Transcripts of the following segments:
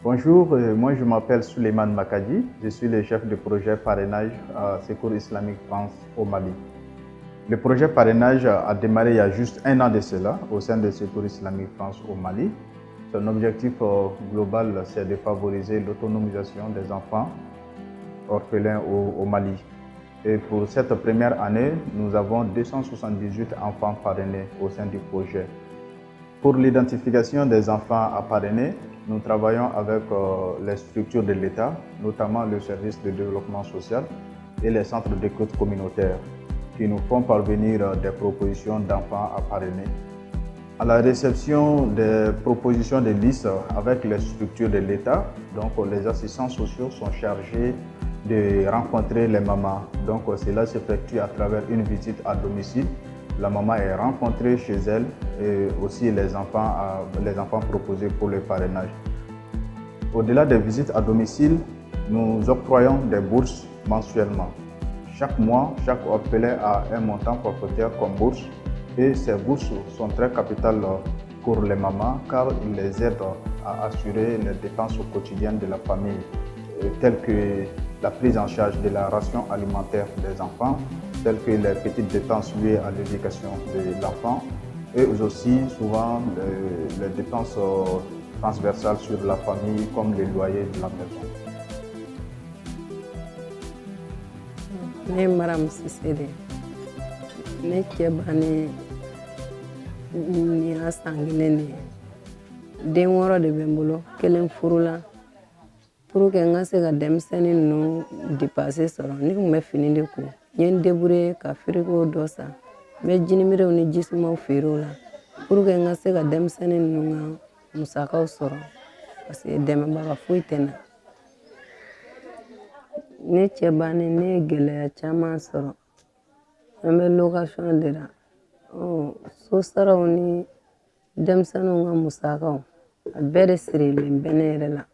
Bonjour, moi je m'appelle Souleymane Makadi, je suis le chef de projet parrainage à Secours Islamique France au Mali. Le projet parrainage a démarré il y a juste un an de cela au sein de Secours Islamique France au Mali. Son objectif global, c'est de favoriser l'autonomisation des enfants orphelins au Mali. Et pour cette première année, nous avons 278 enfants parrainés au sein du projet. Pour l'identification des enfants à parrainer, nous travaillons avec les structures de l'État, notamment le service de développement social et les centres d'écoute communautaires, qui nous font parvenir des propositions d'enfants à parrainer. À la réception des propositions de liste avec les structures de l'État, donc les assistants sociaux sont chargés de rencontrer les mamans. Donc cela s'effectue à travers une visite à domicile. La maman est rencontrée chez elle et aussi les enfants proposés pour le parrainage. Au-delà des visites à domicile, nous octroyons des bourses mensuellement. Chaque mois, chaque orphelin a un montant forfaitaire comme bourse et ces bourses sont très capitales pour les mamans car ils les aident à assurer les dépenses quotidiennes de la famille, telles que la prise en charge de la ration alimentaire des enfants, telles que les petites dépenses liées à l'éducation de l'enfant et aussi souvent les dépenses transversales sur la famille comme le loyer de la maison. Ne Maram Cissé ne cɛ banni ni y'a san kelen de ye den 6 de bɛ n bolo 1 furula pour que n ka se ka denmisɛnnin ninnu dépassé sɔrɔ ne tun bɛ fini de ko n ye n débrouillé ka frigo dɔ san n bɛ jinimirew ni jisumaw feere o la pour que n ka se ka denmisɛnnin ninnu ka musakaw sɔrɔ parce que dɛmɛbaga foyi tɛ n na. Ne cɛ banni ne ye gɛlɛya caman sɔrɔ an bɛ location de la so saraw ni denmisɛnninw ka musakaw a bɛɛ de sirilen bɛ ne yɛrɛ la.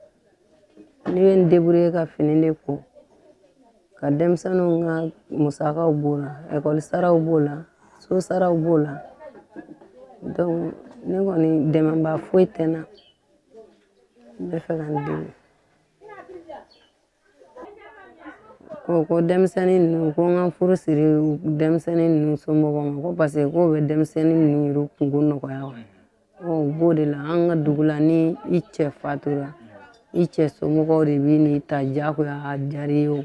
Ne bɛ n débrouillé ka fini de ko ka denmisɛnninw ka musakaw b'o la école saraw b'o la so saraw b'o la donc ne kɔni dɛmɛba foyi tɛ n na n bɛ fɛ ka n débrouiller. ko denmisɛnnin ninnu ko n ka furu siri denmisɛnnin ninnu somɔgɔw ma ko parce que k'o bɛ denmisɛnnin ninnu yɛrɛ kungo nɔgɔya wa u b'o de la an ka dugu la ni i cɛ fatura i cɛ somɔgɔw de b'i n'i ta diyagoya a diyara i ye o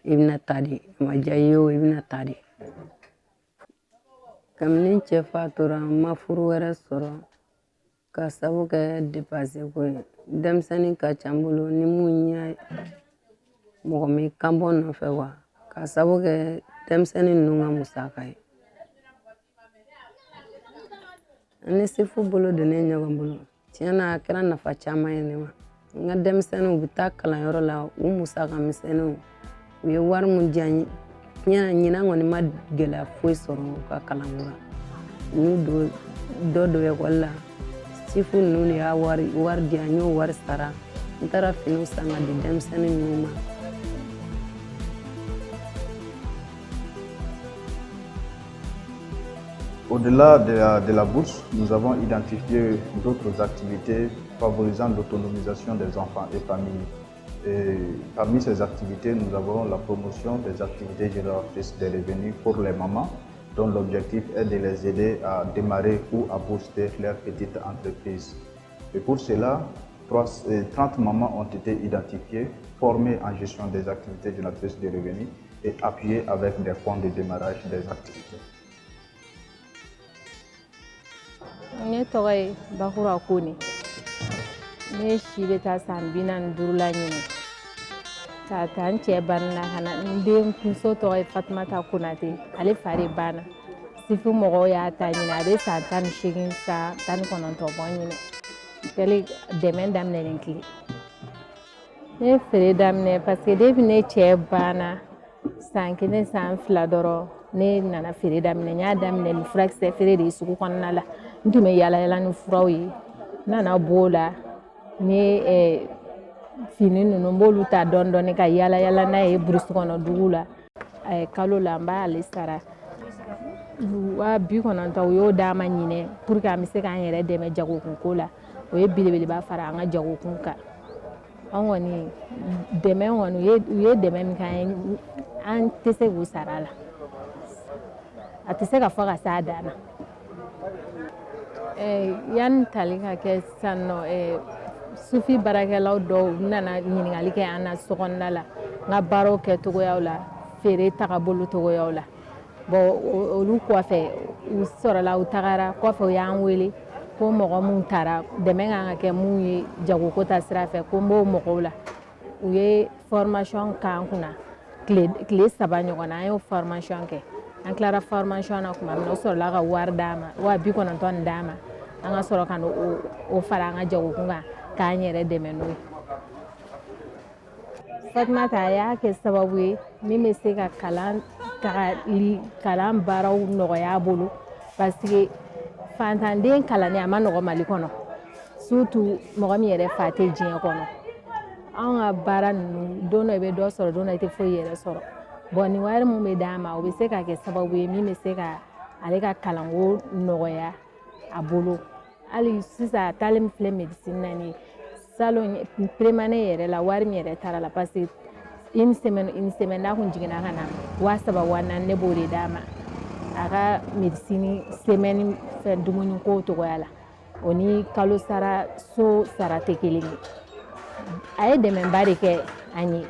i bɛna taa de a ma diya i ye o i bɛna taa de. Kabini n cɛ fatura n ma furu wɛrɛ sɔrɔ ka sabu kɛ dépassé ko ye denmisɛnnin ka ca n bolo ni mun ɲɛ mɔgɔ min kan bɔ nɔfɛ wa ka sabu kɛ denmisɛnnin ninnu ka musaka ye. An ni sefu bolo donnen ɲɔgɔn bolo tiɲɛna a kɛra nafa caman ye ne ma. N ka denmisɛnninw bɛ taa kalanyɔrɔ la u musaka misɛnninw u ye wari min di yan ɲinan kɔni ma gɛlɛya foyi sɔrɔ u ka kalanko la. N'u dɔ don école la sefu ninnu de y'a wari di yan n y'o wari sara n taara finiw san ka di denmisɛnnin ninnu ma. Au-delà de la bourse, nous avons identifié d'autres activités favorisant l'autonomisation des enfants et familles. Et parmi ces activités, nous avons la promotion des activités génératrices de revenus pour les mamans, dont l'objectif est de les aider à démarrer ou à booster leur petite entreprise. Et pour cela, 30 mamans ont été identifiées, formées en gestion des activités génératrices de revenus et appuyées avec des fonds de démarrage des activités. Ne tɔgɔ ye Bakura Kone. Ne si bɛ taa san 45 la ɲinɛ ka taa n cɛ banna ka na n den muso tɔgɔ ye Fatumata Konate ale fa de banna sifu mɔgɔw y'a ta ɲinɛ a bɛ san 18 san 19 bɔ ɲinɛ kɛli dɛmɛ daminɛ tile ne ye feere daminɛ parce que depuis ne cɛ banna san 1 san 2 dɔrɔn ne nana feere daminɛ n y'a daminɛ ni furakisɛ feere de ye sugu kɔnɔna la n tun bɛ yala yala ni furaw ye n nana b'o la n ye fini ninnu n b'olu ta dɔɔni dɔɔni ka yala yala n'a ye burusi kɔnɔ dugu la kalo la n b'ale sara 90 u y'o d'a ma ɲinɛ pour que an bɛ se k'an yɛrɛ dɛmɛ jagokunko la o ye belebeleba fara an ka jagokun kan an kɔni dɛmɛ kɔni u ye dɛmɛ min k'an ye an tɛ se k'u sara la a tɛ se ka fɔ ka s'a dan na yanni tali ka kɛ sisan nɔ sufi baarakɛlaw dɔw nana ɲininkali kɛ an na sokɔnɔna la n ka baaraw kɛcogoyaw la feere tagabolo cogoyaw la bon olu kɔfɛ u sɔrɔla u tagara kɔfɛ u y'an wele ko mɔgɔ min taara dɛmɛ kan ka kɛ mun ye jagoko ta sira fɛ ko n b'o mɔgɔw la u ye formation k'an kunna tile 3 ɲɔgɔn na an y'o formation kɛ an tilara formation na tuma min na o sɔrɔla ka wari d'a ma wa 90 d'a ma an ka sɔrɔ ka o fara an ka jagokun kan k'an yɛrɛ dɛmɛ n'o ye Fatumata a y'a kɛ sababu ye min bɛ se ka kalan baaraw nɔgɔya a bolo parce que fantanden kalanni a ma nɔgɔ Mali kɔnɔ surtout mɔgɔ min yɛrɛ fa tɛ diɲɛ kɔnɔ anw ka baara ninnu don dɔ i bɛ dɔ sɔrɔ don dɔ i tɛ foyi yɛrɛ sɔrɔ bon ni wari min bɛ d'a ma o bɛ se ka kɛ sababu ye min bɛ se ka ale ka kalanko nɔgɔya a bolo hali sisan a taalen min filɛ médecine na nin ye salon prémané yɛrɛ la wari min yɛrɛ taara la parce que une semaine n'a kun jiginna ka na 3000 4000 ne b'o de d'a ma a ka médecine semaine fɛ dumuni ko togoya la o ni kalo sara so sara tɛ kelen ye a ye dɛmɛba de kɛ an ye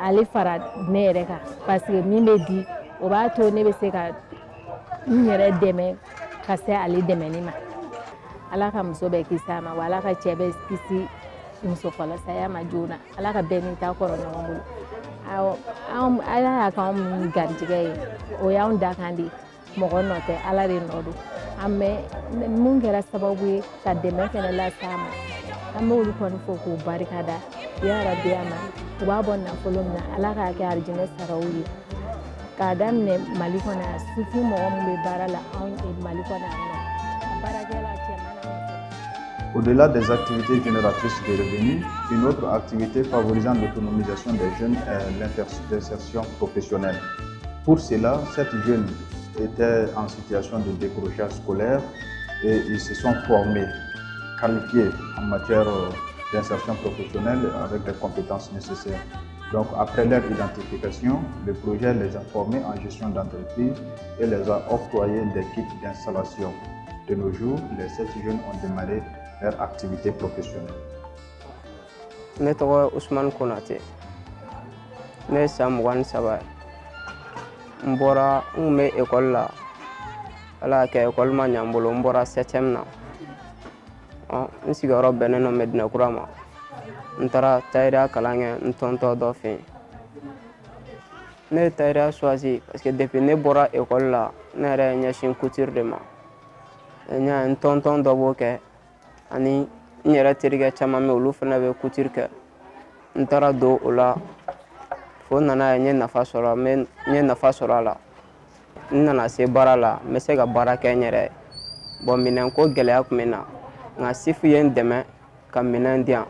ale fara ne yɛrɛ kan parce que min bɛ di o b'a to ne bɛ se ka n yɛrɛ dɛmɛ ka se ale dɛmɛni ma Ala ka muso bɛɛ kisi a ma wa Ala ka cɛ bɛɛ kisi muso fɔlɔ saya ma joona Ala ka bɛɛ n'i ta kɔrɔ ɲɔgɔn bolo Ala y'a k'anw min garijɛgɛ ye o y'anw dakan de ye mɔgɔ nɔ tɛ Ala de nɔ don mun kɛra sababu ye ka dɛmɛ fɛnɛ lase a ma an b'olu kɔni fɔ k'u barikada ya Rabbi ma u b'a bɔ nafolo min na Ala k'a kɛ arijinɛ saraw ye k'a daminɛ Mali kɔnɔ yan sufi mɔgɔ min bɛ baara la anw Mali kɔnɔ yan nɔ baarakɛla cɛman. Au-delà des activités génératrices de revenus, une autre activité favorisant l'autonomisation des jeunes est l'insertion professionnelle. Pour cela, cette jeune étaient en situation de décrochage scolaire et ils se sont formés, qualifiés en matière d'insertion professionnelle avec les compétences nécessaires. Donc après leur identification, le projet les a formés en gestion d'entreprise et les a octroyé des kits d'installation. De nos jours, les 7 jeunes ont démarré leur activité professionnelle. Ne tɔgɔ Ousmane Konate. Ne ye san 23 ye. N bɔra n kun bɛ école la. Ala y'a kɛ école ma ɲɛ n bolo. N bɔra 7e na. N sigiyɔrɔ bɛnnen don Medina Kura ma. N taara tailleur kalan kɛ n tɔntɔ dɔ fɛ yen. Ne ye tailleur choisi parce que depuis ne bɔra école la, ne yɛrɛ ye ɲɛsin couture de ma. N y'a ye n tɔntɔn dɔ b'o kɛ. Ani n yɛrɛ terikɛ caman bɛ olu fana bɛ couture kɛ. N taara don o la fo nana ye n ye nafa sɔrɔ a la. N nana se baara la n bɛ se ka baara kɛ n yɛrɛ ye. Bon minɛnko gɛlɛya tun bɛ n na nka sifu ye n dɛmɛ ka minɛn di yan.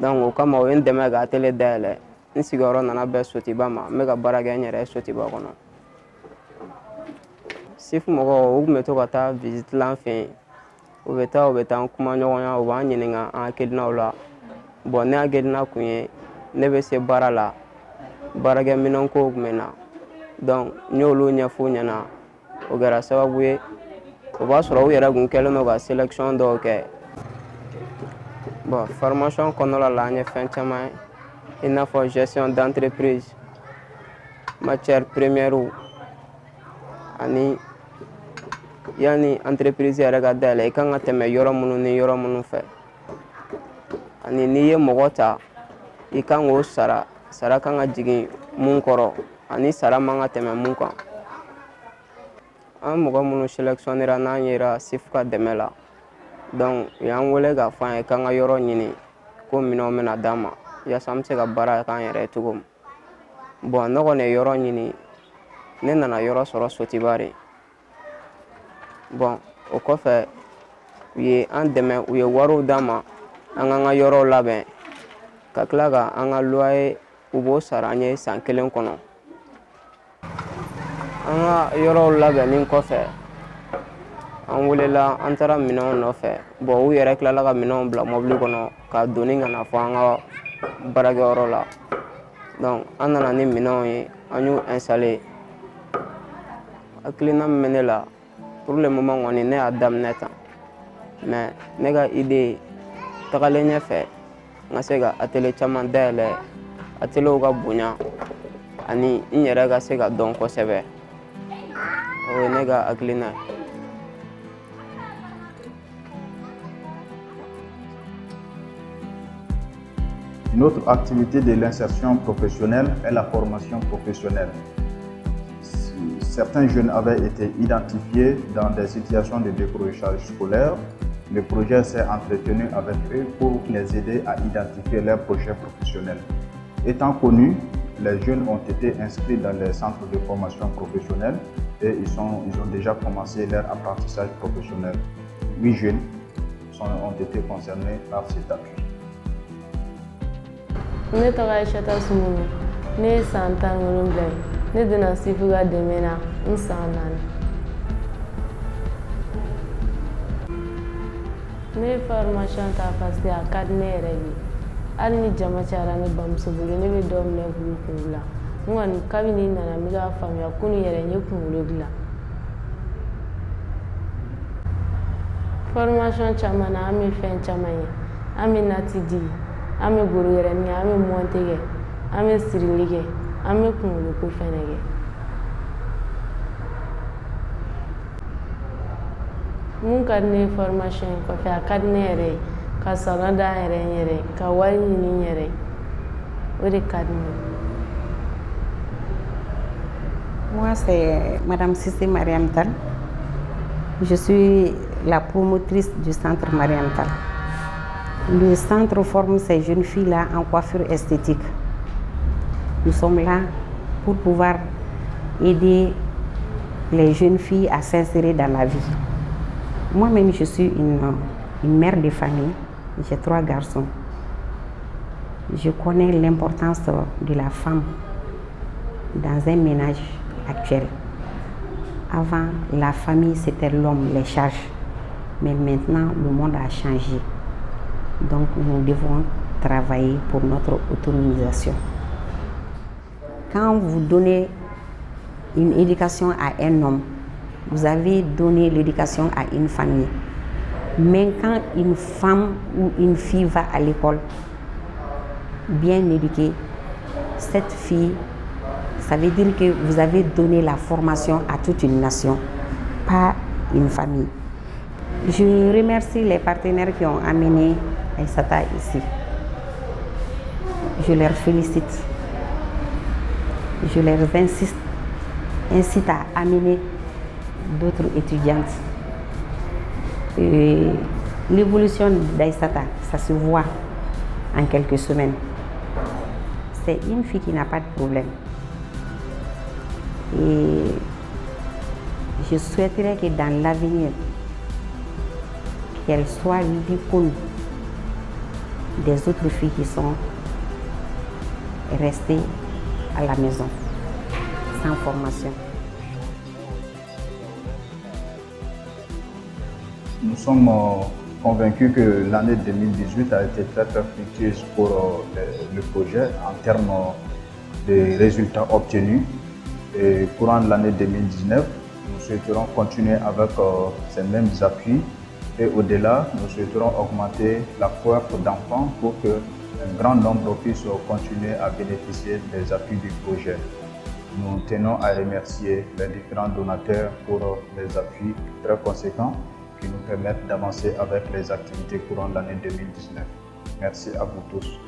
Donc o kama o ye n dɛmɛ ka atelier dayɛlɛ. N sigiyɔrɔ nana bɛn Sotiba ma n bɛ ka baara kɛ n yɛrɛ ye Sotiba kɔnɔ. Sifu mɔgɔw u tun bɛ to ka taa visite la an fɛ yen. U bɛ taa kuma ɲɔgɔnya u b'an ɲininka an hakilinaw la. Bon ne hakilina kun ye ne bɛ se baara la baarakɛminɛnko tun bɛ n na. Donc n y'olu ɲɛf'u ɲɛna o kɛra sababu ye o b'a sɔrɔ u yɛrɛ kun kɛlen don ka sélection dɔw kɛ. Bon formation kɔnɔna la an ye fɛn caman ye i n'a fɔ gestion d'entreprise, matière première ani yani entreprise yɛrɛ ka dayɛlɛ i kan ka tɛmɛ yɔrɔ minnu ni yɔrɔ minnu fɛ. Ani n'i ye mɔgɔ ta i kan k'o sara kan ka jigin mun kɔrɔ ani sara man ka tɛmɛ mun kan. An mɔgɔ minnu sélectionnera n'an yera sifu ka dɛmɛ la. Donc u y'an wele k'a fɔ an ye k'an ka yɔrɔ ɲini ko minɛnw bɛna d'an ma yaasa an bɛ se ka baara k'an yɛrɛ ye cogo min. Bon ne kɔni ye yɔrɔ ɲini ne nana yɔrɔ sɔrɔ Sotiba de. Bon o kɔfɛ u ye an dɛmɛ u ye wariw d'an ma an k'an ka yɔrɔw labɛn ka tila ka an ka loyer u b'o sara an ye san 1 kɔnɔ. An ka yɔrɔw labɛnni kɔfɛ an welela an taara minɛnw nɔfɛ bon u yɛrɛ tilala ka minɛnw bila mɔbili kɔnɔ ka doni ka na fɔ an ka baarakɛyɔrɔ la donc an nana ni minɛnw ye an y'u installé hakilina min bɛ ne la pour le moment kɔni ne y'a daminɛ tan mais ne ka idée tagalen ɲɛfɛ n ka se ka atelier caman dayɛlɛ ateliers ka bonya ani n yɛrɛ ka se ka dɔn kosɛbɛ o ye ne ka hakilina ye. Une autre activité de l'insertion professionnelle est la formation professionnelle. Certains jeunes avaient été identifiés dans des situations de décrochage scolaire. Le projet s'est entretenu avec eux pour les aider à identifier leurs projets professionnels. Étant connus, les jeunes ont été inscrits dans les centres de formation professionnelle et ils ont déjà commencé leur apprentissage professionnel. 8 jeunes ont été concernés par cet appui. Ne tɔgɔ Aïchata Sumunu, ne ye san 17 ye, ne donna Sifu ka dɛmɛ na n san 4. Ne ye formation ta parce que a ka di ne yɛrɛ de. Hali ni jama cayara ne bamuso bolo ne bɛ dɔ minɛ k'u kunkolo la. N kɔni kabini n nana n bɛ k'a faamuya kunun yɛrɛ n ye kunkolo dilan. Formation caman na an bɛ fɛn caman ye, an bɛ nati di. An bɛ goro yɛrɛni kɛ, an bɛ monte kɛ, an bɛ sirili kɛ, an bɛ kunkoloko fɛnɛ kɛ. Mun ka di ne ye formation in kɔfɛ a ka di ne yɛrɛ ye ka salon da n yɛrɛ n yɛrɛ ka wari ɲini n yɛrɛ o de ka di ne ye. Moi, c'est Madame Cissé Mariam Tal. Je suis la promotrice du centre Mariam Tal. Le centre forme ces jeunes filles-là en coiffure esthétique. Nous sommes là pour pouvoir aider les jeunes filles à s'insérer dans la vie. Moi-même, je suis une mère de famille. J'ai 3 garçons. Je connais l'importance de la femme dans un ménage actuel. Avant, la famille, c'était l'homme, les charges. Mais maintenant, le monde a changé. Donc, nous devons travailler pour notre autonomisation. Quand vous donnez une éducation à un homme, vous avez donné l'éducation à une famille. Mais quand une femme ou une fille va à l'école, bien éduquée, cette fille, ça veut dire que vous avez donné la formation à toute une nation, pas une famille. Je remercie les partenaires qui ont amené Aïssata ici. Je leur félicite. Je leur incite à amener d'autres étudiantes. L'évolution d'Aïssata, ça se voit en quelques semaines. C'est une fille qui n'a pas de problème. Et je souhaiterais que dans l'avenir, qu'elle soit l'icône des autres filles qui sont restées à la maison, sans formation. Nous sommes convaincus que l'année 2018 a été très fructueuse pour le projet en termes de résultats obtenus. Et courant l'année 2019, nous souhaiterons continuer avec ces mêmes appuis. Et au-delà, nous souhaiterons augmenter la cohorte d'enfants pour qu'un grand nombre puisse continuer à bénéficier des appuis du projet. Nous tenons à remercier les différents donateurs pour les appuis très conséquents qui nous permettent d'avancer avec les activités courant l'année 2019. Merci à vous tous.